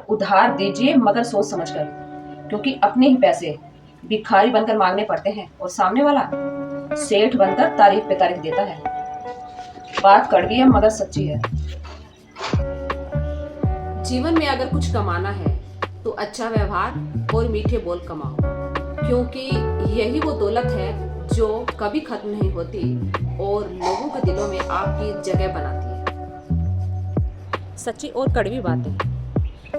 उधार दीजिए मगर सोच समझकर, क्योंकि अपने ही पैसे भिखारी बनकर मांगने पड़ते हैं और सामने वाला सेठ बनकर तारीख पे तारीख देता है। बात कड़वी है मगर सच्ची है। जीवन में अगर कुछ कमाना है तो अच्छा व्यवहार और मीठे बोल कमाओ, क्योंकि यही वो दौलत है जो कभी खत्म नहीं होती और लोगों के दिलों में आपकी जगह बनाती है। सच्ची और कड़वी बातें।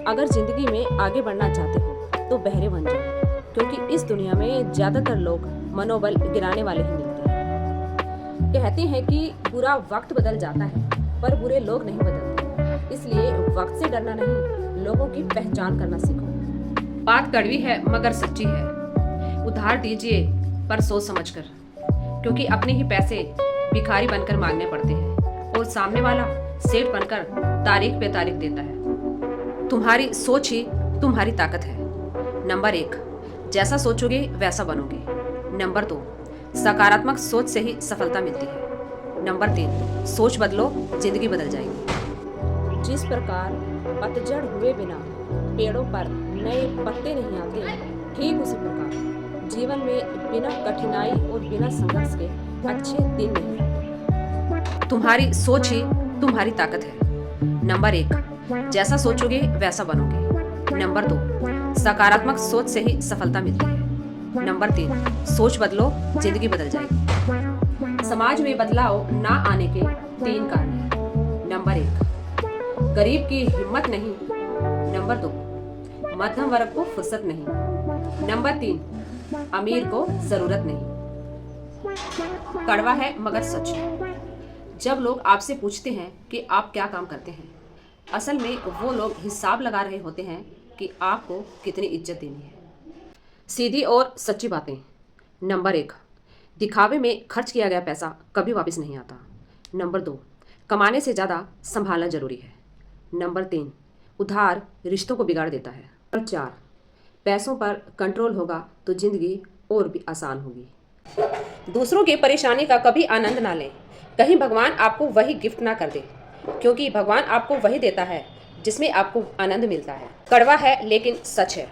अगर जिंदगी में आगे बढ़ना चाहते हो तो बहरे बन जाओ, क्योंकि इस दुनिया में ज्यादातर लोग मनोबल गिराने वाले ही मिलते हैं। कहते हैं कि बुरा वक्त बदल जाता है पर बुरे लोग नहीं बदलते, इसलिए वक्त से डरना नहीं, लोगों की पहचान करना सीखो। बात कड़वी है मगर सच्ची है। उधार दीजिए पर सोच समझकर, क्योंकि अपने ही पैसे भिखारी बनकर मांगने पड़ते हैं और सामने वाला सेठ बनकर तारीख पे तारीख देता है। तुम्हारी सोच ही तुम्हारी ताकत है। नंबर 1, जैसा सोचोगे वैसा बनोगे। नंबर 2, सकारात्मक सोच से ही सफलता मिलती है। नंबर 3, सोच बदलो, जिंदगी बदल जाएगी। जिस प्रकार पतझड़ हुए बिना पेड़ों पर नए पत्ते नहीं आते, ठीक उसी प्रकार जीवन में बिना कठिनाई और बिना संघर्ष के अच्छे दिन नहीं। तुम्हारी सोच ही तुम्हारी ताकत है। नंबर 1, जैसा सोचोगे वैसा बनोगे। नंबर 2, सकारात्मक सोच से ही सफलता मिलती है। नंबर 3, सोच बदलो, जिंदगी बदल जाएगी। समाज में बदलाव ना आने के 3 कारण हैं। नंबर 1, गरीब की हिम्मत नहीं। नंबर 2, मध्यम वर्ग को फुर्सत नहीं। नंबर 3, अमीर को जरूरत नहीं। कड़वा है मगर सच है। जब लोग आपसे पूछते हैं कि आप क्या काम करते हैं, असल में वो लोग हिसाब लगा रहे होते हैं कि आपको कितनी इज्जत देनी है। सीधी और सच्ची बातें। नंबर 1, दिखावे में खर्च किया गया पैसा कभी वापस नहीं आता। नंबर 2, कमाने से ज़्यादा संभालना जरूरी है। नंबर 3, उधार रिश्तों को बिगाड़ देता है। नंबर 4, पैसों पर कंट्रोल होगा तो जिंदगी और भी आसान होगी। दूसरों की परेशानी का कभी आनंद ना लें, कहीं भगवान आपको वही गिफ्ट ना कर दे, क्योंकि भगवान आपको वही देता है जिसमें आपको आनंद मिलता है। कड़वा है लेकिन सच है।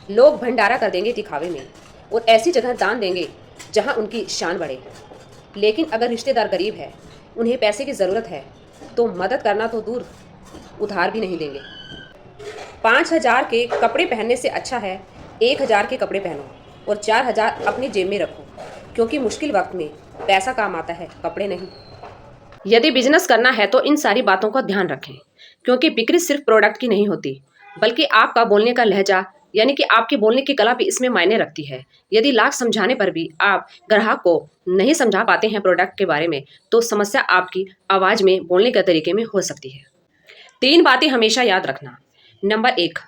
लोग भंडारा कर देंगे दिखावे में और ऐसी जगह दान देंगे जहां उनकी शान बढ़े, लेकिन अगर रिश्तेदार गरीब है, उन्हें पैसे की ज़रूरत है, तो मदद करना तो दूर, उधार भी नहीं देंगे। 5,000 के कपड़े पहनने से अच्छा है 1,000 के कपड़े पहनो और 4,000 अपनी जेब में रखो, क्योंकि मुश्किल वक्त में पैसा काम आता है, कपड़े नहीं। यदि बिजनेस करना है तो इन सारी बातों का ध्यान रखें, क्योंकि बिक्री सिर्फ प्रोडक्ट की नहीं होती, बल्कि आपका बोलने का लहजा, यानी कि आपकी बोलने की कला भी इसमें मायने रखती है। यदि लाख समझाने पर भी आप ग्राहक को नहीं समझा पाते हैं प्रोडक्ट के बारे में, तो समस्या आपकी आवाज़ में, बोलने के तरीके में हो सकती है। 3 बातें हमेशा याद रखना। नंबर 1,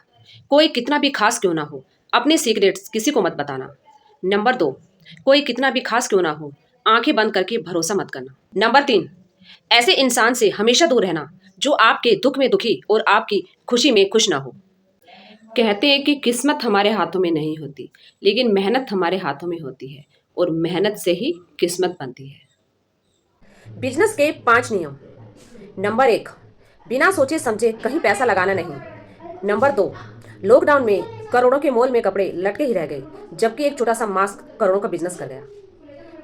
कोई कितना भी खास क्यों ना हो, अपने सीक्रेट्स किसी को मत बताना। नंबर 2, कोई कितना भी खास क्यों ना हो, आंखें बंद करके भरोसा मत करना। नंबर 3, ऐसे इंसान से हमेशा दूर रहना जो आपके दुख में दुखी और आपकी खुशी में खुश ना हो। कहते हैं कि किस्मत हमारे हाथों में नहीं होती, लेकिन मेहनत हमारे हाथों में होती है और मेहनत से ही किस्मत बनती है। बिजनेस के 5 नियम। नंबर 1, बिना सोचे समझे कहीं पैसा लगाना नहीं। नंबर 2, लॉकडाउन में करोड़ों के मॉल में कपड़े लटके ही रह गए, जबकि एक छोटा सा मास्क करोड़ों का बिजनेस कर गया।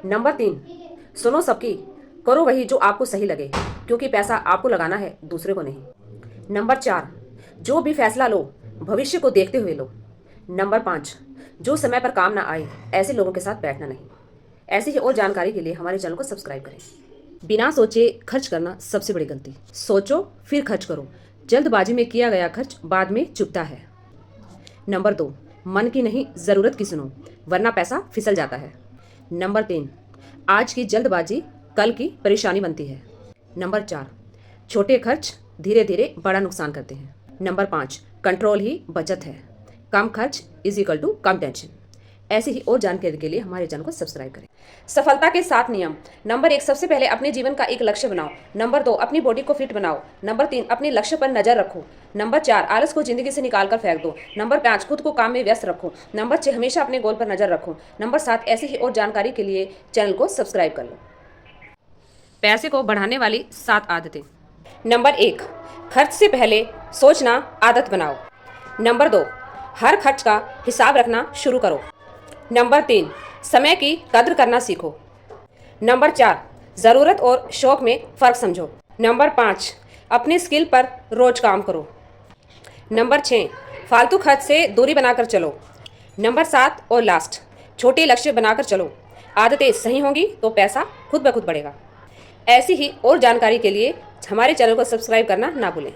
नंबर 3, सुनो सबकी, करो वही जो आपको सही लगे, क्योंकि पैसा आपको लगाना है, दूसरे को नहीं। नंबर 4, जो भी फैसला लो भविष्य को देखते हुए लो। नंबर 5, जो समय पर काम ना आए ऐसे लोगों के साथ बैठना नहीं। ऐसी ही और जानकारी के लिए हमारे चैनल को सब्सक्राइब करें। बिना सोचे खर्च करना सबसे बड़ी गलती। सोचो फिर खर्च करो, जल्दबाजी में किया गया खर्च बाद में चुभता है। नंबर 2, मन की नहीं ज़रूरत की सुनो, वरना पैसा फिसल जाता है। नंबर 3, आज की जल्दबाजी कल की परेशानी बनती है। नंबर 4, छोटे खर्च धीरे धीरे बड़ा नुकसान करते हैं। नंबर 5, कंट्रोल ही बचत है, कम खर्च इज इक्वल टू कम टेंशन। ऐसी ही और जानकारी के लिए हमारे चैनल को सब्सक्राइब करें। सफलता के 7 नियम। नंबर 1, सबसे पहले अपने जीवन का एक लक्ष्य बनाओ। नंबर 2, अपनी बॉडी को फिट बनाओ। नंबर 3, अपने लक्ष्य पर नजर रखो। नंबर 4, आलस को जिंदगी से निकाल कर फेंक दो। नंबर 5, खुद को काम में व्यस्त रखो। नंबर 6, हमेशा अपने गोल पर नजर रखो। नंबर 7, ऐसी ही और जानकारी के लिए चैनल को सब्सक्राइब कर लो। पैसे को बढ़ाने वाली 7 आदतें। नंबर 1, खर्च से पहले सोचना आदत बनाओ। नंबर 2, हर खर्च का हिसाब रखना शुरू करो। नंबर 3, समय की कद्र करना सीखो। नंबर 4, ज़रूरत और शौक में फ़र्क समझो। नंबर 5, अपनी स्किल पर रोज़ काम करो। नंबर 6, फालतू खर्च से दूरी बनाकर चलो। नंबर 7 और लास्ट, छोटे लक्ष्य बनाकर चलो। आदतें सही होंगी तो पैसा खुद ब खुद बढ़ेगा। ऐसी ही और जानकारी के लिए हमारे चैनल को सब्सक्राइब करना ना भूलें।